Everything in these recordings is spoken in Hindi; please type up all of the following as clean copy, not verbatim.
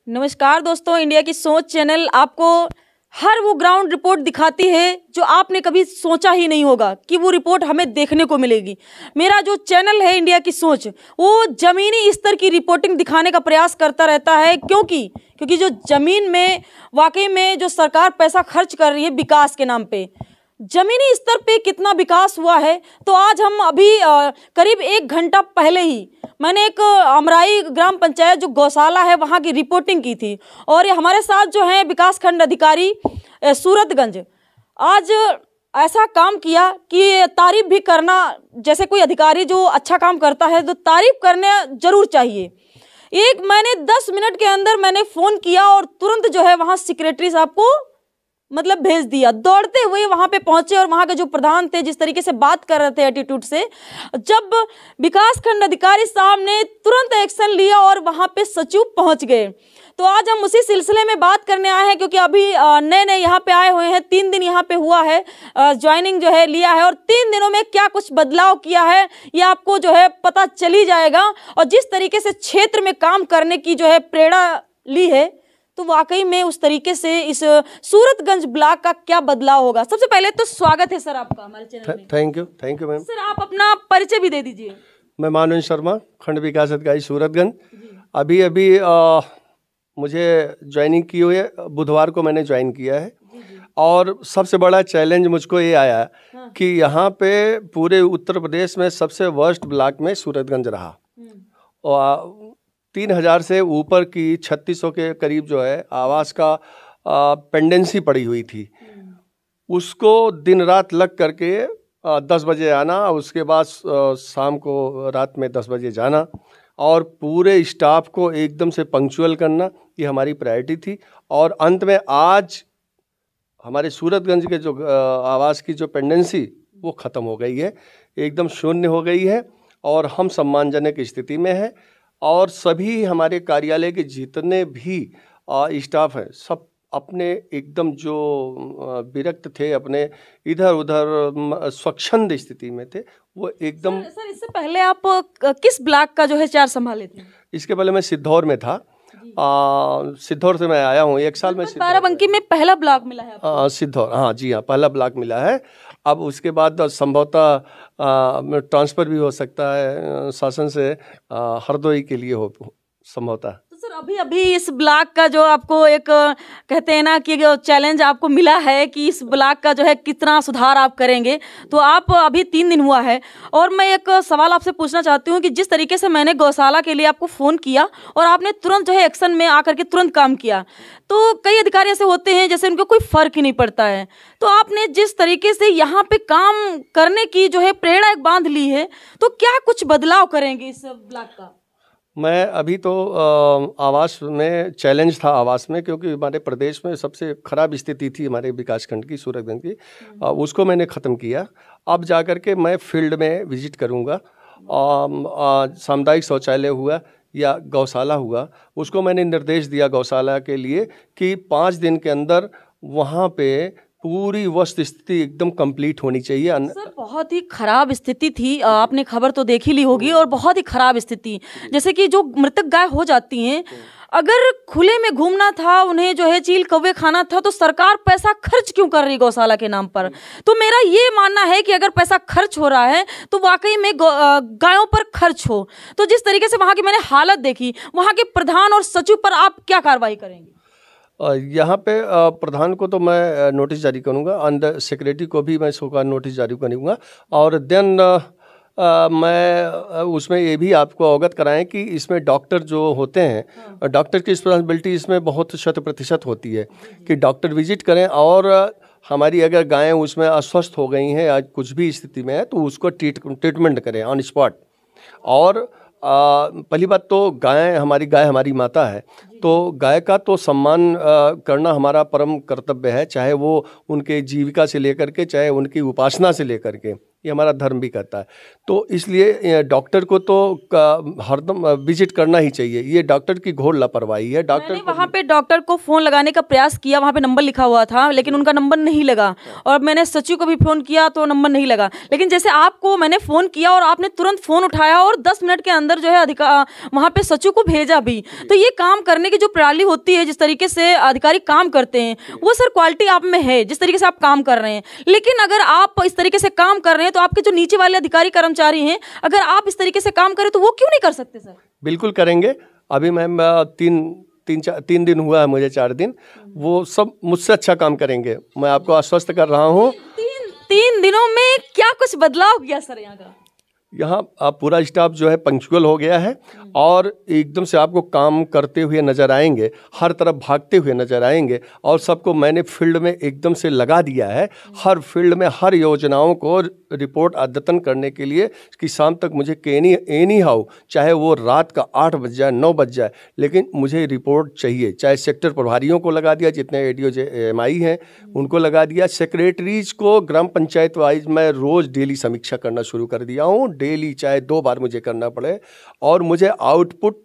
नमस्कार दोस्तों, इंडिया की सोच चैनल आपको हर वो ग्राउंड रिपोर्ट दिखाती है जो आपने कभी सोचा ही नहीं होगा कि वो रिपोर्ट हमें देखने को मिलेगी। मेरा जो चैनल है इंडिया की सोच, वो ज़मीनी स्तर की रिपोर्टिंग दिखाने का प्रयास करता रहता है, क्योंकि जो ज़मीन में वाकई में जो सरकार पैसा खर्च कर रही है विकास के नाम पे, ज़मीनी स्तर पे कितना विकास हुआ है। तो आज हम अभी करीब 1 घंटा पहले ही मैंने एक अमराई ग्राम पंचायत जो गौशाला है वहाँ की रिपोर्टिंग की थी, और ये हमारे साथ जो है विकास खंड अधिकारी सूरतगंज, आज ऐसा काम किया कि तारीफ भी करना, जैसे कोई अधिकारी जो अच्छा काम करता है तो तारीफ करने जरूर चाहिए। मैंने 10 मिनट के अंदर मैंने फ़ोन किया और तुरंत जो है वहाँ सेक्रेटरी साहब को भेज दिया। दौड़ते हुए वहां पे पहुंचे और वहां के जो प्रधान थे जिस तरीके से बात कर रहे थे एटीट्यूड से, जब विकास खंड अधिकारी साहब ने तुरंत एक्शन लिया और वहां पे सचिव पहुंच गए। तो आज हम उसी सिलसिले में बात करने आए हैं, क्योंकि अभी नए नए यहाँ पे आए हुए हैं, 3 दिन यहाँ पे हुआ है, ज्वाइनिंग जो है लिया है, और 3 दिनों में क्या कुछ बदलाव किया है ये आपको जो है पता चली जाएगा। और जिस तरीके से क्षेत्र में काम करने की जो है प्रेरणा ली है, तो वाकई में उस तरीके से इस सूरतगंज ब्लॉक का क्या बदलाव होगा। सबसे पहले तो स्वागत है सर आपका हमारे चैनल में। Thank you ma'am. सर आप अपना परिचय भी दे दीजिए। मैं मानवेंद्र शर्मा, खंड विकास अधिकारी सूरतगंज। अभी मुझे ज्वाइनिंग की हुई है, बुधवार को मैंने ज्वाइन किया है। और सबसे बड़ा चैलेंज मुझको ये आया कि यहाँ पे पूरे उत्तर प्रदेश में सबसे वर्स्ट ब्लॉक में सूरतगंज रहा, और 3000 से ऊपर की 3600 के करीब जो है आवास का पेंडेंसी पड़ी हुई थी। उसको दिन रात लग करके 10 बजे आना, उसके बाद शाम को रात में 10 बजे जाना, और पूरे स्टाफ को एकदम से पंक्चुअल करना, ये हमारी प्रायोरिटी थी। और अंत में आज हमारे सूरतगंज के जो आवास की जो पेंडेंसी वो ख़त्म हो गई है, एकदम शून्य हो गई है, और हम सम्मानजनक स्थिति में है। और सभी हमारे कार्यालय के जितने भी स्टाफ हैं, सब अपने एकदम जो विरक्त थे, अपने इधर उधर स्वच्छंद स्थिति में थे, वो एकदम। सर इससे पहले आप किस ब्लॉक का जो है चार्ज संभाले थे? इसके पहले मैं सिद्धौर में था। सिद्धौर से मैं आया हूँ, 1 साल में। बाराबंकी में पहला ब्लॉक मिला है सिद्धौर, हाँ जी हाँ, पहला ब्लॉक मिला है। अब उसके बाद संभवतः ट्रांसफ़र भी हो सकता है शासन से हरदोई के लिए, हो संभवतः। तो सर अभी इस ब्लॉक का जो आपको एक कहते हैं ना कि चैलेंज आपको मिला है कि इस ब्लॉक का जो है कितना सुधार आप करेंगे, तो आप अभी 3 दिन हुआ है, और मैं एक सवाल आपसे पूछना चाहती हूँ कि जिस तरीके से मैंने गौशाला के लिए आपको फ़ोन किया और आपने तुरंत जो है एक्शन में आकर के तुरंत काम किया, तो कई अधिकारी ऐसे होते हैं जैसे उनको कोई फ़र्क ही नहीं पड़ता है। तो आपने जिस तरीके से यहाँ पे काम करने की जो है प्रेरणा एक बांध ली है, तो क्या कुछ बदलाव करेंगे इस ब्लॉक का? मैं अभी तो आवास में चैलेंज था आवास में, क्योंकि हमारे प्रदेश में सबसे ख़राब स्थिति थी हमारे विकासखंड की, सूरतगंज की। उसको मैंने ख़त्म किया। अब जा कर के मैं फील्ड में विजिट करूँगा। सामुदायिक शौचालय हुआ या गौशाला हुआ, उसको मैंने निर्देश दिया गौशाला के लिए कि 5 दिन के अंदर वहाँ पे पूरी वस्तु स्थिति एकदम कंप्लीट होनी चाहिए। सर बहुत ही खराब स्थिति थी, आपने खबर तो देख ही ली होगी, और बहुत ही खराब स्थिति, जैसे कि जो मृतक गाय हो जाती हैं, अगर खुले में घूमना था, उन्हें जो है चील कौवे खाना था, तो सरकार पैसा खर्च क्यों कर रही गौशाला के नाम पर? तो मेरा ये मानना है कि अगर पैसा खर्च हो रहा है तो वाकई में गायों पर खर्च हो। तो जिस तरीके से वहाँ की मैंने हालत देखी, वहाँ के प्रधान और सचिव पर आप क्या कार्रवाई करेंगे? यहाँ पे प्रधान को तो मैं नोटिस जारी करूँगा, अंडर सेक्रेटरी को भी मैं इसका नोटिस जारी करूँगा। और देन मैं उसमें ये भी आपको अवगत कराएं कि इसमें डॉक्टर जो होते हैं, डॉक्टर की रिस्पॉन्सिबिलिटी इसमें बहुत 100% होती है कि डॉक्टर विजिट करें, और हमारी अगर गायें उसमें अस्वस्थ हो गई हैं या कुछ भी स्थिति में है तो उसको ट्रीटमेंट करें ऑन स्पॉट। और पहली बात तो गाय हमारी माता है, तो गाय का तो सम्मान करना हमारा परम कर्तव्य है, चाहे वो उनके जीविका से लेकर के, चाहे उनकी उपासना से लेकर के, ये हमारा धर्म भी कहता है। तो इसलिए डॉक्टर को तो हरदम विजिट करना ही चाहिए। ये डॉक्टर की घोर लापरवाही है। डॉक्टर वहाँ पे डॉक्टर को फ़ोन लगाने का प्रयास किया, वहाँ पे नंबर लिखा हुआ था लेकिन उनका नंबर नहीं लगा, और मैंने सचिव को भी फ़ोन किया तो नंबर नहीं लगा। लेकिन जैसे आपको मैंने फ़ोन किया और आपने तुरंत फ़ोन उठाया और 10 मिनट के अंदर जो है वहाँ पे सचिव को भेजा भी। तो ये काम करने की जो प्रणाली होती है, जिस तरीके से अधिकारी काम करते हैं, वो सर क्वालिटी आप में है, जिस तरीके से आप काम कर रहे हैं। लेकिन अगर आप इस तरीके से काम कर रहे हैं तो आपके जो नीचे वाले अधिकारी कर्मचारी हैं, अगर आप इस तरीके से काम करें तो वो क्यों नहीं कर सकते सर? बिल्कुल करेंगे। अभी मैम 3 दिन हुआ है मुझे, 4 दिन, वो सब मुझसे अच्छा काम करेंगे, मैं आपको आश्वस्त कर रहा हूँ। 3 दिनों में क्या कुछ बदलाव किया सर यहाँ का? यहाँ पूरा स्टाफ जो है पंक्चुअल हो गया है और एकदम से आपको काम करते हुए नज़र आएंगे, हर तरफ भागते हुए नज़र आएंगे। और सबको मैंने फील्ड में एकदम से लगा दिया है, हर फील्ड में हर योजनाओं को रिपोर्ट अद्यतन करने के लिए कि शाम तक मुझे एनी हाउ, चाहे वो रात का 8 बज जाए 9 बज जाए, लेकिन मुझे रिपोर्ट चाहिए। चाहे सेक्टर प्रभारियों को लगा दिया, जितने एडीओ एमआई हैं उनको लगा दिया, सेक्रेटरीज को ग्राम पंचायत वाइज मैं रोज़ डेली समीक्षा करना शुरू कर दिया हूँ, डेली चाहे 2 बार मुझे करना पड़े। और मुझे आउटपुट,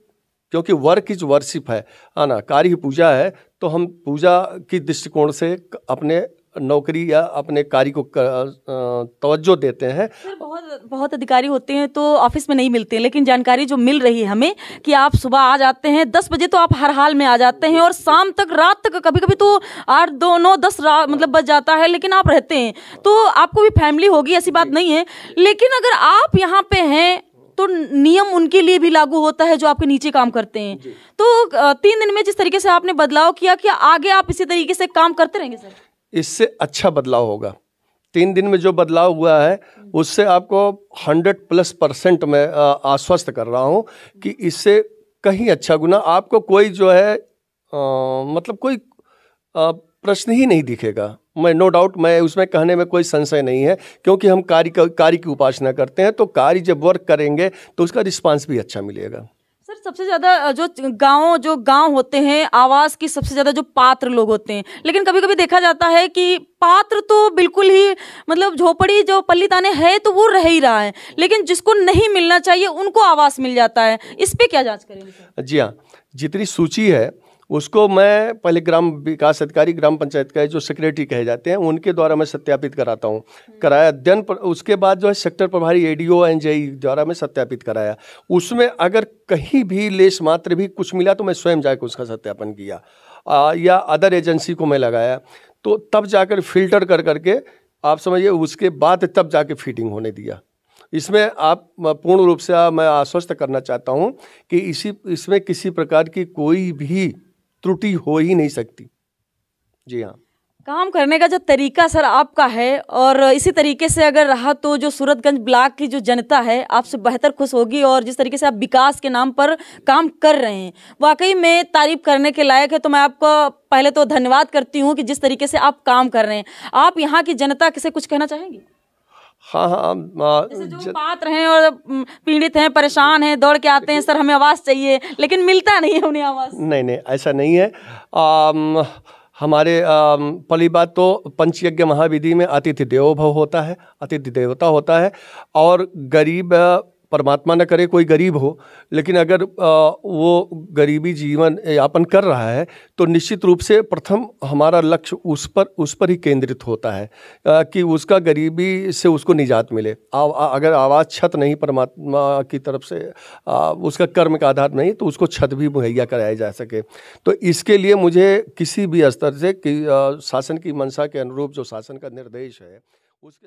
क्योंकि वर्क इज वर्शिप है ना, कार्य पूजा है, तो हम पूजा की दृष्टिकोण से अपने नौकरी या अपने कार्य को तवज्जो देते हैं। सर बहुत अधिकारी होते हैं तो ऑफिस में नहीं मिलते हैं, लेकिन जानकारी जो मिल रही है हमें कि आप सुबह आ जाते हैं 10 बजे, तो आप हर हाल में आ जाते हैं और शाम तक, रात तक, कभी कभी तो 8, 2, 9, 10 मतलब बज जाता है, लेकिन आप रहते हैं। तो आपको भी फैमिली होगी, ऐसी बात नहीं है, लेकिन अगर आप यहाँ पे हैं तो नियम उनके लिए भी लागू होता है जो आपके नीचे काम करते हैं। तो 3 दिन में जिस तरीके से आपने बदलाव किया, क्या आगे आप इसी तरीके से काम करते रहेंगे सर? इससे अच्छा बदलाव होगा। 3 दिन में जो बदलाव हुआ है उससे आपको 100+% मैं आश्वस्त कर रहा हूँ कि इससे कहीं अच्छा गुना आपको कोई जो है मतलब कोई प्रश्न ही नहीं दिखेगा। मैं नो डाउट, मैं उसमें कहने में कोई संशय नहीं है, क्योंकि हम कार्य की उपासना करते हैं, तो कार्य जब वर्क करेंगे तो उसका रिस्पांस भी अच्छा मिलेगा। सर सबसे ज़्यादा जो गांव होते हैं, आवास की सबसे ज़्यादा जो पात्र लोग होते हैं, लेकिन कभी कभी देखा जाता है कि पात्र तो बिल्कुल ही मतलब झोपड़ी जो पल्ली ताने है तो वो रह ही रहा है, लेकिन जिसको नहीं मिलना चाहिए उनको आवास मिल जाता है। इस पे क्या जांच करेंगे सर? जी हाँ, जितनी सूची है उसको मैं पहले ग्राम विकास अधिकारी, ग्राम पंचायत का जो सेक्रेटरी कहे जाते हैं, उनके द्वारा मैं सत्यापित कराता हूँ, कराया अध्ययन पर। उसके बाद जो है सेक्टर प्रभारी एडीओ एनजेई द्वारा मैं सत्यापित कराया। उसमें अगर कहीं भी लेश मात्र भी कुछ मिला तो मैं स्वयं जाकर उसका सत्यापन किया, या अदर एजेंसी को मैं लगाया, तो तब जाकर फिल्टर कर करके आप समझिए, उसके बाद तब जाके फीडिंग होने दिया। इसमें आप पूर्ण रूप से मैं आश्वस्त करना चाहता हूँ कि इसमें किसी प्रकार की कोई भी त्रुटि हो ही नहीं सकती। जी हाँ, काम करने का जो तरीका सर आपका है, और इसी तरीके से अगर रहा तो जो सूरतगंज ब्लॉक की जो जनता है आपसे बेहतर खुश होगी। और जिस तरीके से आप विकास के नाम पर काम कर रहे हैं, वाकई में तारीफ करने के लायक है। तो मैं आपका पहले तो धन्यवाद करती हूँ कि जिस तरीके से आप काम कर रहे हैं। आप यहाँ की जनता से कुछ कहना चाहेंगे? हाँ, जैसे जो पात्र हैं और पीड़ित हैं, परेशान हैं, दौड़ के आते हैं, सर हमें आवास चाहिए, लेकिन मिलता नहीं है उन्हें आवास। नहीं, ऐसा नहीं है। हमारे पहली बात तो पंचयज्ञ महाविधि में अतिथि देवो भव होता है, अतिथि देवता होता है। और गरीब, परमात्मा न करे कोई गरीब हो, लेकिन अगर वो गरीबी जीवन यापन कर रहा है तो निश्चित रूप से प्रथम हमारा लक्ष्य उस पर ही केंद्रित होता है कि उसका गरीबी से उसको निजात मिले। अगर आवास छत नहीं परमात्मा की तरफ से, उसका कर्म का आधार नहीं, तो उसको छत भी मुहैया कराया जा सके। तो इसके लिए मुझे किसी भी स्तर से शासन की मंशा के अनुरूप जो शासन का निर्देश है उसके